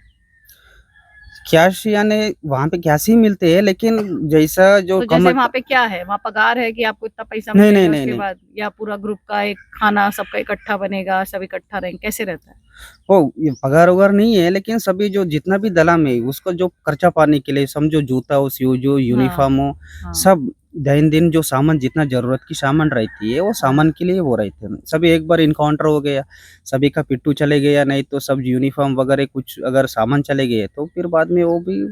Speaker 5: कैश यानी वहाँ पे कैश ही मिलते हैं, लेकिन जैसा जो
Speaker 1: तो जैसे वहाँ पे क्या है, वहाँ पगार है कि आपको इतना पैसा
Speaker 5: नहीं,
Speaker 1: मिलेगा
Speaker 5: नहीं,
Speaker 1: उसके
Speaker 5: नहीं।
Speaker 1: बाद, या पूरा ग्रुप का एक खाना सबका इकट्ठा बनेगा, सब इकट्ठा रहेंगे, कैसे रहता है?
Speaker 5: हो ये पगार वगार नहीं है, लेकिन सभी जो जितना भी दलम है उसको जो खर्चा पाने के लिए समझो जूता हो, शूज हो, यूनिफॉर्म हो,
Speaker 1: हाँ।
Speaker 5: सब दिन जो सामान जितना जरूरत की सामान रहती है वो सामान के लिए वो रहते हैं। सभी एक बार इनकाउंटर हो गया, सभी का पिट्टू चले गया, नहीं तो सब यूनिफॉर्म वगैरह कुछ अगर सामान चले गए तो फिर बाद में वो भी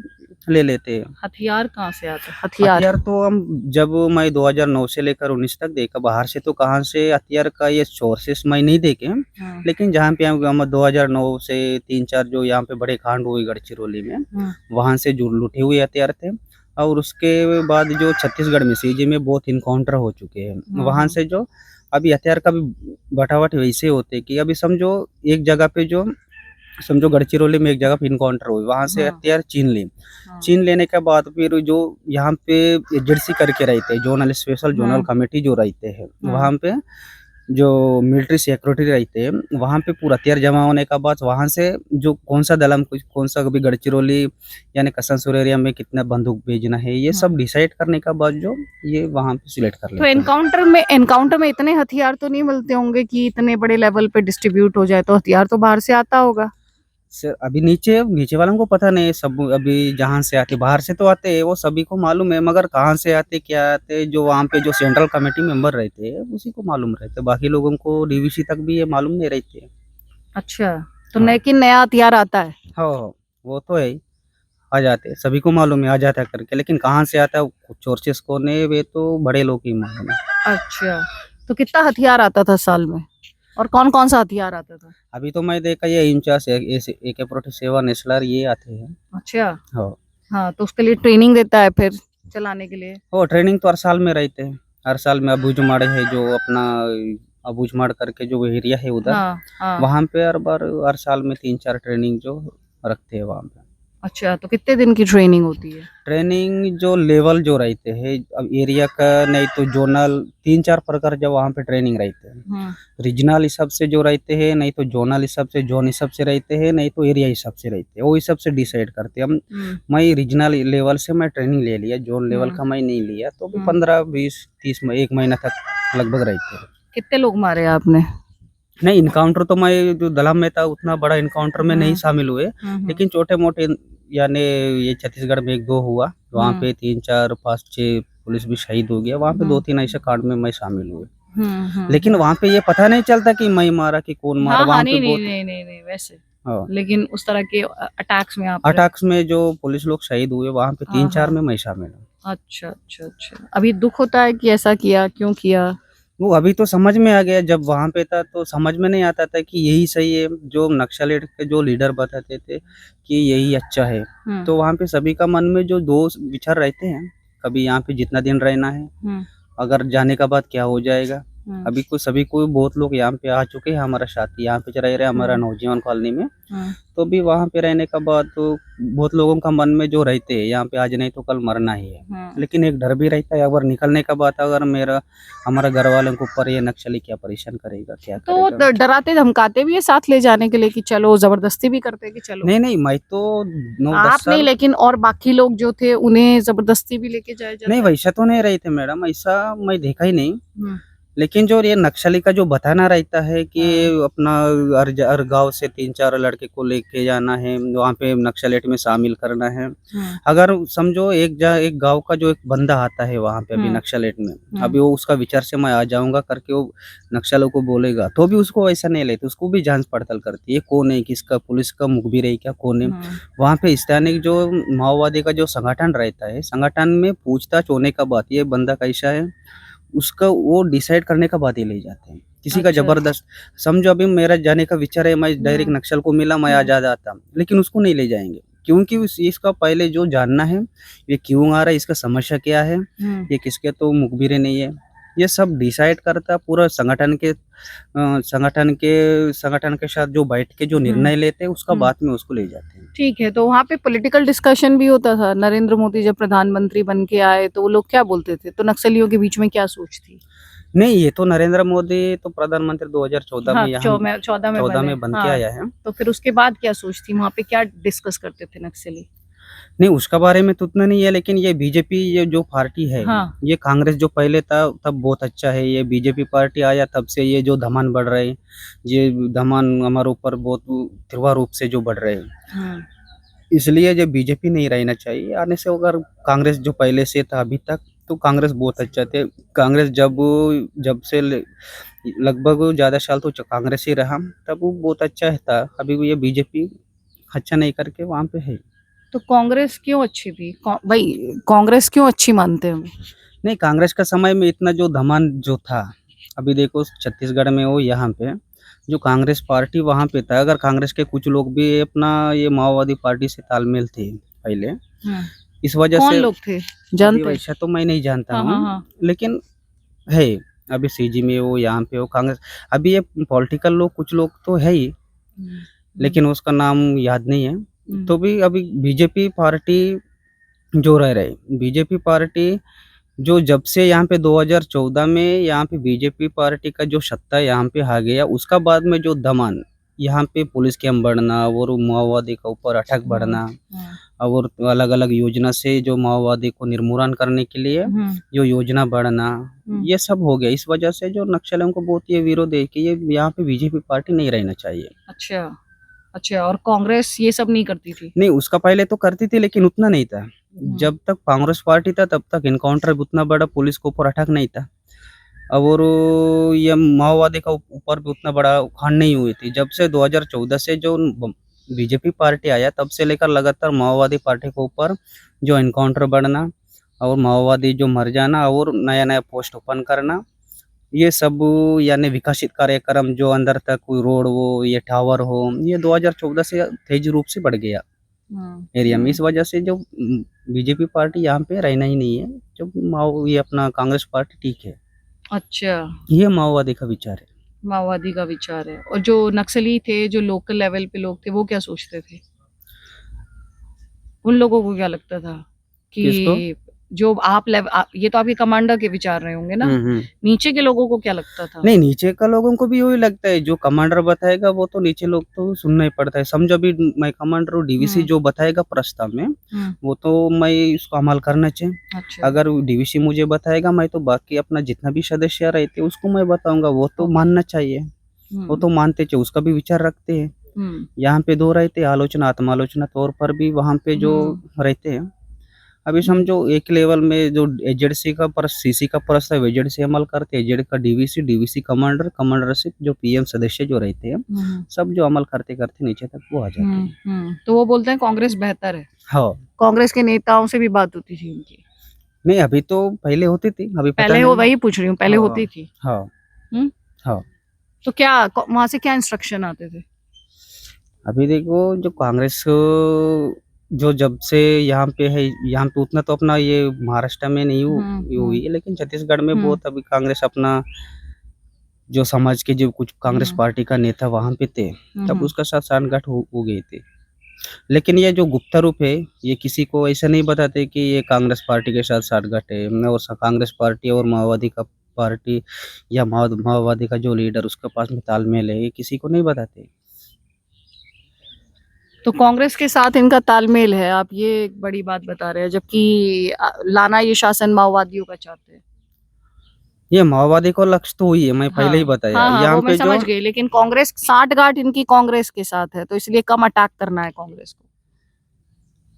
Speaker 5: ले लेते हैं।
Speaker 1: हथियार कहाँ से आते हैं? हथियार
Speaker 5: तो हम जब मैं 2009 से लेकर 19 तक देखा, बाहर से तो कहाँ से हथियार का ये सोर्सेस मैं नहीं देखे, लेकिन जहाँ पे हम 2009 से 3-4 जो यहाँ पे बड़े कांड हुए गढ़चिरौली में, वहां से जो लूटे हुए हथियार थे, और उसके बाद जो छत्तीसगढ़ में सीजी में बहुत इनकाउंटर हो चुके हैं, वहां से जो अभी हथियार का भी बटावट वैसे होते कि अभी समझो एक जगह पे जो समझो गढ़चिरौली में एक जगह पे इनकाउंटर हुई, वहां से हथियार चीन लेने के बाद फिर जो यहाँ पे एजेंसी करके रहते हैं जोनल स्पेशल जोनल कमेटी जो रहते हैं, वहां पे जो मिलिट्री सिक्योरिटी रहते हैं वहां पे पूरा हथियार जमा होने का बाद वहां से जो कौन सा दलम कौन सा कभी गढ़चिरौली यानी कसनसुर एरिया में कितना बंदूक भेजना है, ये सब डिसाइड करने का बाद जो ये वहां पे सिलेक्ट कर
Speaker 1: तो
Speaker 5: लेते हैं।
Speaker 1: एनकाउंटर में इतने हथियार तो नहीं मिलते होंगे कि इतने बड़े लेवल पे डिस्ट्रीब्यूट हो जाए, तो हथियार तो बाहर से आता होगा?
Speaker 5: सर अभी नीचे वालों को पता नहीं, सब अभी जहाँ से आते बाहर से तो आते हैं वो सभी को मालूम है, मगर कहाँ से आते क्या आते जो वहाँ पे जो सेंट्रल कमेटी मेंबर रहते हैं उसी को मालूम रहते, बाकी लोगों को डीवीसी तक भी ये मालूम नहीं रहते।
Speaker 1: अच्छा, तो लेकिन नया हथियार आता है?
Speaker 5: हाँ वो तो है, आ जाते सभी को मालूम है आ जाता है करके, लेकिन कहाँ से आता है सोर्सेस कौन है वे तो बड़े लोग ही मालूम है।
Speaker 1: अच्छा, तो कितना हथियार आता था साल में? और कौन कौन सा हथियार आता था?
Speaker 5: अभी तो मैं देखा ये इंचास AK-47 SLR ये आते हैं।
Speaker 1: अच्छा।
Speaker 5: हो
Speaker 1: हाँ, तो उसके लिए ट्रेनिंग देता है फिर चलाने के लिए?
Speaker 5: हो ट्रेनिंग तो हर साल में रहते हैं। हर साल में अबूझमाड़ है जो अपना अबूझमाड़ करके जो एरिया है उधर,
Speaker 1: हाँ, हाँ।
Speaker 5: वहाँ पे हर बार हर साल में 3-4 ट्रेनिंग जो रखते हैं वहाँ पे।
Speaker 1: अच्छा, तो कितने दिन की ट्रेनिंग होती है?
Speaker 5: ट्रेनिंग जो लेवल जो रहते हैं, अब एरिया का नहीं तो जोनल 3-4 प्रकार जो वहाँ पे ट्रेनिंग रहते हैं। रीजनल हिसाब से जो रहते हैं, नहीं तो जोनल हिसाब से, जोन हिसाब से रहते हैं, नहीं तो एरिया हिसाब से रहते हैं, वो हिसाब से डिसाइड करते हैं हम। मैं रीजनल लेवल से मैं ट्रेनिंग ले लिया, जोन लेवल का मैं नहीं लिया, तो भी 15-20-30 में 1 महीना तक लगभग रहते हैं।
Speaker 1: कितने लोग मारे आपने?
Speaker 5: नहीं, इनकाउंटर तो मैं जो दलम में था उतना बड़ा इनकाउंटर में नहीं शामिल हुए, लेकिन छोटे मोटे यानी ये छत्तीसगढ़ में 1-2 हुआ, वहाँ पे 3-4-5-6 पुलिस भी शहीद हो गया, वहाँ पे 2-3 ऐसे कांड में मैं शामिल हुए। लेकिन वहाँ पे ये पता नहीं चलता कि मैं मारा कि कौन मारा,
Speaker 1: हाँ,
Speaker 5: वहाँ
Speaker 1: हाँ,
Speaker 5: पे
Speaker 1: नहीं, नहीं,
Speaker 5: बहुत
Speaker 1: नहीं, नहीं, नहीं, वैसे।
Speaker 5: हाँ,
Speaker 1: लेकिन उस तरह के अटैक्स में आप?
Speaker 5: अटैक्स में जो पुलिस लोग शहीद हुए वहाँ पे
Speaker 1: हाँ,
Speaker 5: 3-4
Speaker 1: हाँ।
Speaker 5: में मैं शामिल हूँ।
Speaker 1: अच्छा, अच्छा, अच्छा। अभी दुख होता है कि ऐसा किया, क्यों किया?
Speaker 5: वो अभी तो समझ में आ गया, जब वहाँ पे था तो समझ में नहीं आता था कि यही सही है, जो नक्सलेट के जो लीडर बताते थे कि यही अच्छा है। तो वहाँ पे सभी का मन में जो 2 विचार रहते हैं, कभी यहाँ पे जितना दिन रहना है, अगर जाने का बाद क्या हो जाएगा। अभी को सभी को बहुत लोग यहाँ पे आ चुके हैं, हमारा साथी यहाँ पे रह रहे हैं हमारा नौजवान कॉलोनी में। तो भी वहाँ पे रहने का बाद तो बहुत लोगों का मन में जो रहते हैं यहाँ पे आज नहीं तो कल मरना ही है, लेकिन एक डर भी रहता है, अगर निकलने का बाद अगर हमारा घर वालों के ऊपर ये नक्सली क्या परेशान करेगा, क्या
Speaker 1: तो
Speaker 5: करेगा।
Speaker 1: डराते धमकाते भी है साथ ले जाने के लिए कि चलो, जबरदस्ती भी करते कि चलो?
Speaker 5: नहीं, मैं तो 9-10
Speaker 1: आप नहीं,
Speaker 5: साल
Speaker 1: लेकिन और बाकी लोग जो थे उन्हें जबरदस्ती भी लेके जाया जाता
Speaker 5: नहीं,
Speaker 1: है?
Speaker 5: वैसा तो नहीं रहे थे मैडम, ऐसा मैं देखा ही नहीं।
Speaker 1: हम्म,
Speaker 5: लेकिन जो ये नक्सली का जो बताना रहता है कि अपना हर गांव से 3-4 लड़के को लेके जाना है, वहाँ पे नक्सलेट में शामिल करना है। अगर समझो एक गांव का जो एक बंदा आता है वहाँ पे अभी नक्सलेट में, अभी वो उसका विचार से मैं आ जाऊंगा करके वो नक्सलों को बोलेगा, तो भी उसको वैसा नहीं लेते, उसको भी जांच पड़ताल करती है, कौन है, किसका पुलिस का मुखबिर है क्या, कौन है। वहाँ पे स्थानीय जो माओवादी का जो संगठन रहता है, संगठन में पूछताछ होने का बात, ये बंदा कैसा है उसका वो डिसाइड करने का बाद ही ले जाते हैं। किसी का
Speaker 1: अच्छा।
Speaker 5: जबरदस्त समझो, अभी मेरा जाने का विचार है, मैं डायरेक्ट नक्सल को मिला, मैं आ जाता, लेकिन उसको नहीं ले जाएंगे, क्योंकि इसका पहले जो जानना है ये क्यों आ रहा है, इसका समस्या क्या है, ये किसके तो मुखबिर नहीं है, ये सब डिसाइड करता पूरा संगठन के साथ जो बैठ के जो निर्णय लेते हैं उसका बाद में उसको ले जाते हैं।
Speaker 1: ठीक है, तो वहाँ पे पॉलिटिकल डिस्कशन भी होता था? नरेंद्र मोदी जब प्रधानमंत्री बन के आए तो वो लोग क्या बोलते थे? तो नक्सलियों के बीच में क्या सोच थी?
Speaker 5: नहीं, ये तो नरेंद्र मोदी तो प्रधानमंत्री 2014
Speaker 1: हाँ,
Speaker 5: में यहाँ
Speaker 1: 14 में
Speaker 5: बन
Speaker 1: बने।
Speaker 5: के
Speaker 1: हाँ,
Speaker 5: आया है।
Speaker 1: तो फिर उसके बाद क्या सोच थी? वहाँ पे क्या डिस्कस करते थे नक्सली?
Speaker 5: नहीं, उसका बारे में तो उतना नहीं है, लेकिन ये बीजेपी ये जो पार्टी है,
Speaker 1: हाँ।
Speaker 5: ये कांग्रेस जो पहले था तब बहुत अच्छा है, ये बीजेपी पार्टी आया तब से ये जो धमान बढ़ रहे हैं, ये धमान हमारे ऊपर बहुत तीव्र रूप से जो बढ़ रहे हैं, इसलिए ये बीजेपी नहीं रहना चाहिए आने से। अगर कांग्रेस जो पहले से था अभी तक, तो कांग्रेस बहुत अच्छा थे। कांग्रेस जब से लगभग ज़्यादा साल तो कांग्रेस ही रहा, तब वो बहुत अच्छा था। अभी ये बीजेपी अच्छा नहीं करके वहाँ पे है।
Speaker 1: तो कांग्रेस क्यों अच्छी थी? भाई, कांग्रेस क्यों अच्छी मानते हैं?
Speaker 5: नहीं, कांग्रेस का समय में इतना जो धमान जो था, अभी देखो छत्तीसगढ़ में हो, यहाँ पे जो कांग्रेस पार्टी वहाँ पे था, अगर कांग्रेस के कुछ लोग भी अपना ये माओवादी पार्टी से तालमेल थे पहले, इस वजह
Speaker 1: कौन
Speaker 5: से
Speaker 1: लोग थे
Speaker 5: अभी
Speaker 1: जानते?
Speaker 5: वैसा तो मैं नहीं जानता
Speaker 1: हाँ,
Speaker 5: हूँ,
Speaker 1: हाँ, हाँ।
Speaker 5: लेकिन है अभी सीजी में हो, यहाँ पे हो कांग्रेस। अभी ये पॉलिटिकल लोग कुछ लोग तो है ही, लेकिन उसका नाम याद नहीं है। तो भी अभी बीजेपी पार्टी जो रह रहे, बीजेपी पार्टी जो जब से यहाँ पे 2014 में यहाँ पे बीजेपी पार्टी का जो सत्ता यहाँ पे आ गया, उसका बाद में जो दमन यहाँ पे पुलिस कैंप बढ़ना और माओवादी का ऊपर अटैक बढ़ना और अलग अलग योजना से जो माओवादी को निर्मूलन करने के लिए जो योजना बढ़ना, ये सब हो गया। इस वजह से जो नक्सलियों को बहुत ये विरोध है कि ये यहाँ पे बीजेपी पार्टी नहीं रहना चाहिए।
Speaker 1: अच्छा, अच्छा। और कांग्रेस ये सब नहीं करती थी?
Speaker 5: नहीं, उसका पहले तो करती थी, लेकिन उतना नहीं था। जब तक कांग्रेस पार्टी था तब तक इनकाउंटर उतना बड़ा पुलिस के ऊपर अटैक नहीं था, और ये माओवादी का ऊपर भी उतना बड़ा कांड नहीं हुई थी। जब से 2014 से जो बीजेपी पार्टी आया, तब से लेकर लगातार माओवादी पार्टी के ऊपर जो इनकाउंटर बढ़ना और माओवादी जो मर जाना और नया नया पोस्ट ओपन करना ये सब यानी विकसित कार्यक्रम जो अंदर तक कोई रोड हो, ये टावर हो, ये 2014 से तेज रूप से बढ़ गया एरिया में। इस वजह से जो बीजेपी पार्टी यहाँ पे रहना ही नहीं है। जो ये अपना कांग्रेस पार्टी ठीक है।
Speaker 1: अच्छा,
Speaker 5: ये माओवादी का विचार है।
Speaker 1: माओवादी का विचार है। और जो नक्सली थे, जो लोकल लेवल पे लोग थे, वो क्या सोचते थे? उन लोगों को क्या लगता था कि
Speaker 5: किसको?
Speaker 1: जो ये तो आपके कमांडर के विचार रहे होंगे ना, नीचे के लोगों को क्या लगता था?
Speaker 5: नहीं, नीचे का लोगों को भी वही लगता है, जो कमांडर बताएगा वो तो नीचे लोग तो सुनना ही पड़ता है। समझो अभी मैं कमांडर हूँ, डीवीसी जो बताएगा प्रस्ताव में वो तो मैं उसको अमल करना चाहिए।
Speaker 1: अच्छा,
Speaker 5: अगर डीवीसी मुझे बताएगा, मैं तो बाकी अपना जितना भी सदस्य रहते हैं उसको मैं बताऊंगा, वो तो मानना चाहिए। वो तो मानते चाहिए, उसका भी विचार रखते हैं। यहाँ पे दो रहते हैं, आलोचना आत्मालोचना तौर पर भी वहाँ पे जो रहते हैं। अभी समझो एक लेवल में जो एजेंसी का सीसी का प्रस्ताव एजेंसी अमल करते हैं, एजेंट का डीवीसी कमांडर, कमांडरशिप जो पीएम सदस्य जो रहते हैं, सब जो अमल करते करते नीचे तक वो आ जाते हैं।
Speaker 1: तो वो बोलते हैं कांग्रेस बेहतर है।
Speaker 5: हाँ,
Speaker 1: कांग्रेस के नेताओं से भी बात होती थी उनकी?
Speaker 5: नहीं अभी तो पहले होती थी, अभी पता
Speaker 1: पहले
Speaker 5: नहीं।
Speaker 1: वो वही पूछ रही हूँ, पहले
Speaker 5: हाँ,
Speaker 1: होती थी।
Speaker 5: हाँ
Speaker 1: हम्म?
Speaker 5: हाँ।
Speaker 1: तो क्या वहां से क्या इंस्ट्रक्शन आते थे?
Speaker 5: अभी देखो जो कांग्रेस जो जब से यहाँ पे है, यहाँ पे उतना तो अपना ये महाराष्ट्र में नहीं हुई है, लेकिन छत्तीसगढ़ में बहुत अभी कांग्रेस अपना जो समाज के जो कुछ कांग्रेस पार्टी का नेता वहां पे थे, तब उसका साथ सांठगांठ हो गई थी। लेकिन ये जो गुप्ता रूप है, ये किसी को ऐसा नहीं बताते कि ये कांग्रेस पार्टी के साथ सांठगांठ है, और कांग्रेस पार्टी और माओवादी का पार्टी या माओवादी का जो लीडर उसके पास में तालमेल है, ये किसी को नहीं बताते।
Speaker 1: तो कांग्रेस के साथ इनका तालमेल है, आप ये एक बड़ी बात बता रहे हैं, जबकि लाना ये शासन माओवादियों का चाहते हैं।
Speaker 5: ये माओवादी को लक्ष्य तो हुई है, मैं पहले ही बताया।
Speaker 1: हाँ,
Speaker 5: यहाँ
Speaker 1: वो
Speaker 5: पे
Speaker 1: मैं
Speaker 5: जो
Speaker 1: समझ गई, लेकिन कांग्रेस सांठगांठ इनकी कांग्रेस के साथ है, तो इसलिए कम अटैक करना है कांग्रेस को।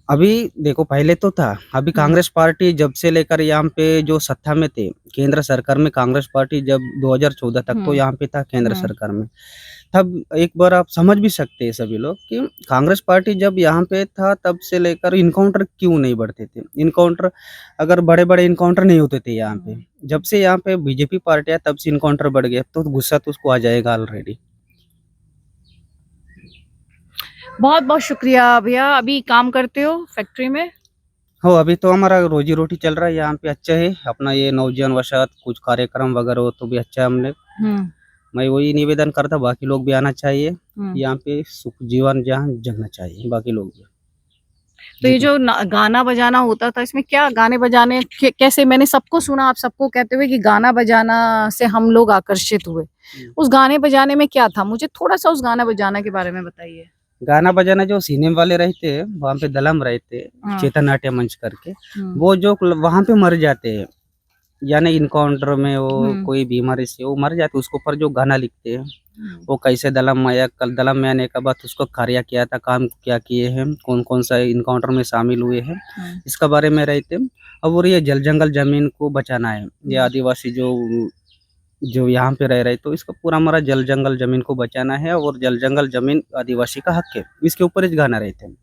Speaker 5: अभी देखो पहले तो था, अभी कांग्रेस पार्टी जब से लेकर यहाँ पे जो सत्ता में थे केंद्र सरकार में, कांग्रेस पार्टी जब 2014 तक तो यहाँ पे था केंद्र सरकार में, तब एक बार आप समझ भी सकते हैं सभी लोग कि कांग्रेस पार्टी जब यहाँ पे था तब से लेकर इनकाउंटर क्यों नहीं बढ़ते थे। इनकाउंटर अगर बड़े बड़े इनकाउंटर नहीं होते थे यहाँ पे, जब से यहाँ पे बीजेपी पार्टी है तब से इनकाउंटर बढ़ गया, तो गुस्सा तो उसको आ जाएगा ऑलरेडी।
Speaker 1: बहुत बहुत शुक्रिया भैया। अभी काम करते हो फैक्ट्री में?
Speaker 5: हो, अभी तो हमारा रोजी रोटी चल रहा है यहाँ पे, अच्छा है अपना ये नवजीवन वसाहत कुछ कार्यक्रम वगैरह हो तो भी अच्छा है। हमने मैं वही निवेदन करता, बाकी लोग भी आना चाहिए यहाँ पे, सुख जीवन जहाँ जगना चाहिए बाकी लोग भी।
Speaker 1: तो ये जो गाना बजाना होता था, इसमें क्या गाने बजाने कैसे? मैंने सबको सुना, आप सबको कहते हुए कि गाना बजाना से हम लोग आकर्षित हुए। उस गाने बजाने में क्या था? मुझे थोड़ा सा उस गाना बजाना के बारे में बताइए।
Speaker 5: गाना बजाना जो सिनेमा वाले रहते हैं वहाँ पे दलम रहते हैं, चेतन नाट्य मंच करके, वो जो वहाँ पे मर जाते हैं, यानी इनकाउंटर में वो कोई बीमारी से वो मर जाते, उसके ऊपर जो गाना लिखते हैं वो कैसे दलम आया, कल दलम में आने के बाद उसको कार्य किया था, काम क्या किए हैं, कौन कौन सा इनकाउंटर में शामिल हुए हैं, इसका बारे में रहते हैं। अब और ये जल जंगल जमीन को बचाना है, ये आदिवासी जो यहाँ पे रह रहे, तो इसका पूरा हमारा जल जंगल जमीन को बचाना है, और जल जंगल जमीन आदिवासी का हक है, इसके ऊपर ही गाना रहते हैं।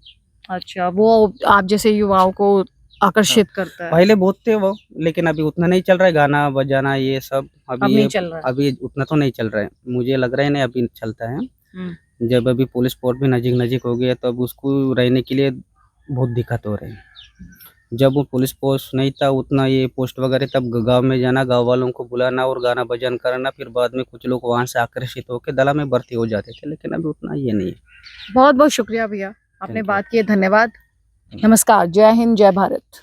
Speaker 5: अच्छा,
Speaker 1: वो आप जैसे युवाओं को आकर्षित करता है।
Speaker 5: पहले बहुत थे वो, लेकिन अभी उतना नहीं चल रहा है गाना बजाना ये सब। अभी
Speaker 1: नहीं चल रहा है।
Speaker 5: अभी उतना तो नहीं चल रहा है, मुझे लग रहा है नहीं अभी चलता है। जब अभी पुलिस पोस्ट भी नजीक हो गया तो अब उसको रहने के लिए बहुत दिक्कत हो रही है। जब वो पुलिस पोस्ट नहीं था उतना ये पोस्ट वगैरह, तब गांव में जाना, गांव वालों को बुलाना और गाना बजान करना, फिर बाद में कुछ लोग वहां से आकर्षित होकर दला में भर्ती हो जाते थे, लेकिन अभी उतना ये नहीं है।
Speaker 1: बहुत बहुत शुक्रिया भैया, आपने बात की, धन्यवाद। नमस्कार, जय हिंद, जय भारत।